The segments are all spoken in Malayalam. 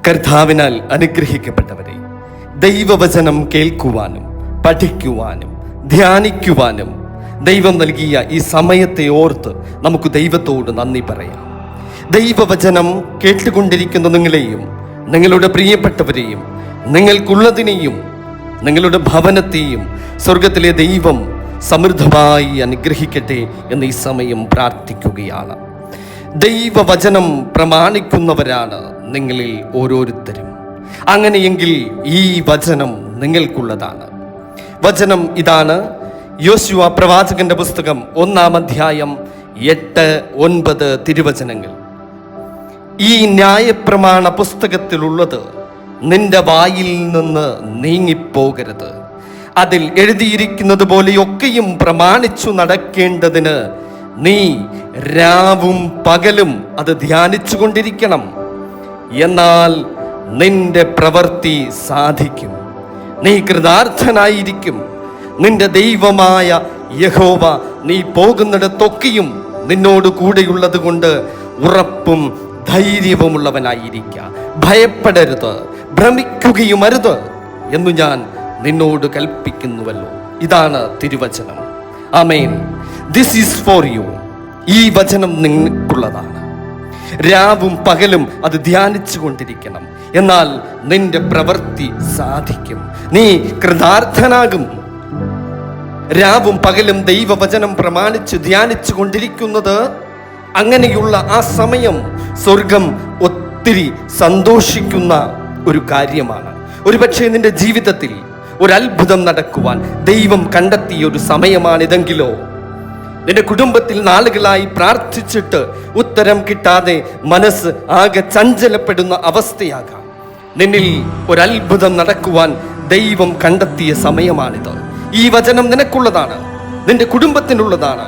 കർത്താവിനാൽ അനുഗ്രഹിക്കപ്പെട്ടവരെ, ദൈവവചനം കേൾക്കുവാനും പഠിക്കുവാനും ധ്യാനിക്കുവാനും ദൈവം നൽകിയ ഈ സമയത്തെ ഓർത്ത് നമുക്ക് ദൈവത്തോട് നന്ദി പറയാം. ദൈവവചനം കേട്ടുകൊണ്ടിരിക്കുന്ന നിങ്ങളെയും നിങ്ങളുടെ പ്രിയപ്പെട്ടവരെയും നിങ്ങൾക്കുള്ളതിനെയും നിങ്ങളുടെ ഭവനത്തെയും സ്വർഗത്തിലെ ദൈവം സമൃദ്ധമായി അനുഗ്രഹിക്കട്ടെ എന്ന് ഈ സമയം പ്രാർത്ഥിക്കുകയാണ്. ദൈവവചനം പ്രമാണിക്കുന്നവരാണ് നിങ്ങളിൽ ഓരോരുത്തരും. അങ്ങനെയെങ്കിൽ ഈ വചനം നിങ്ങൾക്കുള്ളതാണ്. വചനം ഇതാണ്. യോശുവ പ്രവാചകന്റെ പുസ്തകം 1-ാം അധ്യായം 8-9 തിരുവചനങ്ങൾ. ഈ ന്യായപ്രമാണ പുസ്തകത്തിലുള്ളത് നിന്റെ വായിൽ നിന്ന് നീങ്ങിപ്പോകരുത്. അതിൽ എഴുതിയിരിക്കുന്നത് പോലെയൊക്കെയും പ്രമാണിച്ചു നടക്കേണ്ടതിന് നീ രാവും പകലും അത് ധ്യാനിച്ചു കൊണ്ടിരിക്കണം. എന്നാൽ നിന്റെ പ്രവൃത്തി സാധിക്കും, നീ കൃതാർത്ഥനായിരിക്കും. നിന്റെ ദൈവമായ യഹോവ നീ പോകുന്നിടത്തൊക്കെയും നിന്നോട് കൂടെയുള്ളത് കൊണ്ട് ഉറപ്പും ധൈര്യവുമുള്ളവനായിരിക്കുക. ഭയപ്പെടരുത്, ഭ്രമിക്കുകയും അരുത് എന്നു ഞാൻ നിന്നോട് കൽപ്പിക്കുന്നുവല്ലോ. ഇതാണ് തിരുവചനം. ആമേൻ. This is for you. ഈ വചനം നിങ്ങൾക്കുള്ളതാണ്. രാവും പകലും അത് ധ്യാനിച്ചു കൊണ്ടിരിക്കണം. എന്നാൽ നിന്റെ പ്രവൃത്തി സാധിക്കും, നീ കൃതാർത്ഥനാകും. രാവും പകലും ദൈവവചനം പ്രമാണിച്ച് ധ്യാനിച്ചു കൊണ്ടിരിക്കുന്നത്, അങ്ങനെയുള്ള ആ സമയം സ്വർഗം ഒത്തിരി സന്തോഷിക്കുന്ന ഒരു കാര്യമാണ്. ഒരുപക്ഷെ നിന്റെ ജീവിതത്തിൽ ഒരത്ഭുതം നടക്കുവാൻ ദൈവം കണ്ടെത്തിയ ഒരു സമയമാണിതെങ്കിലോ, നിന്റെ കുടുംബത്തിൽ നാളുകളായി പ്രാർത്ഥിച്ചിട്ട് ഉത്തരം കിട്ടാതെ മനസ്സ് ആകെ ചഞ്ചലപ്പെടുന്ന അവസ്ഥയാകാം. നിന്നിൽ ഒരത്ഭുതം നടക്കുവാൻ ദൈവം കണ്ടെത്തിയ സമയമാണിത്. ഈ വചനം നിനക്കുള്ളതാണ്, നിന്റെ കുടുംബത്തിനുള്ളതാണ്.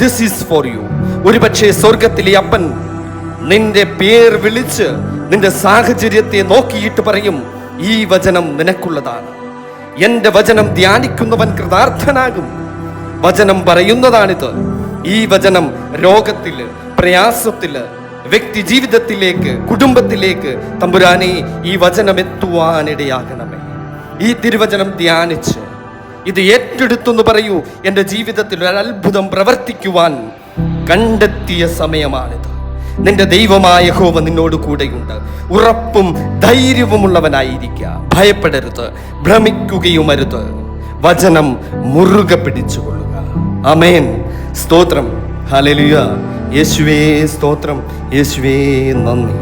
This is for you. ഒരുപക്ഷെ സ്വർഗത്തിലെ അപ്പൻ നിന്റെ പേർ വിളിച്ച് നിന്റെ സാഹചര്യത്തെ നോക്കിയിട്ട് പറയും, ഈ വചനം നിനക്കുള്ളതാണ്. എന്റെ വചനം ധ്യാനിക്കുന്നവൻ കൃതാർത്ഥനാകും. വചനം പറയുന്നതാണിത്. ഈ വചനം രോഗത്തില്, പ്രയാസത്തില്, വ്യക്തി ജീവിതത്തിലേക്ക്, കുടുംബത്തിലേക്ക് തമ്പുരാനെ ഈ വചനം എത്തുവാനിടയാകണമേ. ഈ തിരുവചനം ധ്യാനിച്ച് ഇത് ഏറ്റെടുത്തെന്ന് പറയൂ. എൻ്റെ ജീവിതത്തിൽ ഒരു അത്ഭുതം പ്രവർത്തിക്കുവാൻ കണ്ടെത്തിയ സമയമാണിത്. നിന്റെ ദൈവമായ യഹോവ നിന്നോട് കൂടെയുണ്ട്. ഉറപ്പും ധൈര്യവുമുള്ളവനായിരിക്കുക. ഭയപ്പെടരുത്, ഭ്രമിക്കുകയുമരുത്. വചനം മുറുകെ പിടിച്ചുകൊള്ളുക. ആമേൻ. സ്തോത്രം. ഹല്ലേലൂയ. യേശുവേ സ്തോത്രം. യേശുവേ നന്ദി.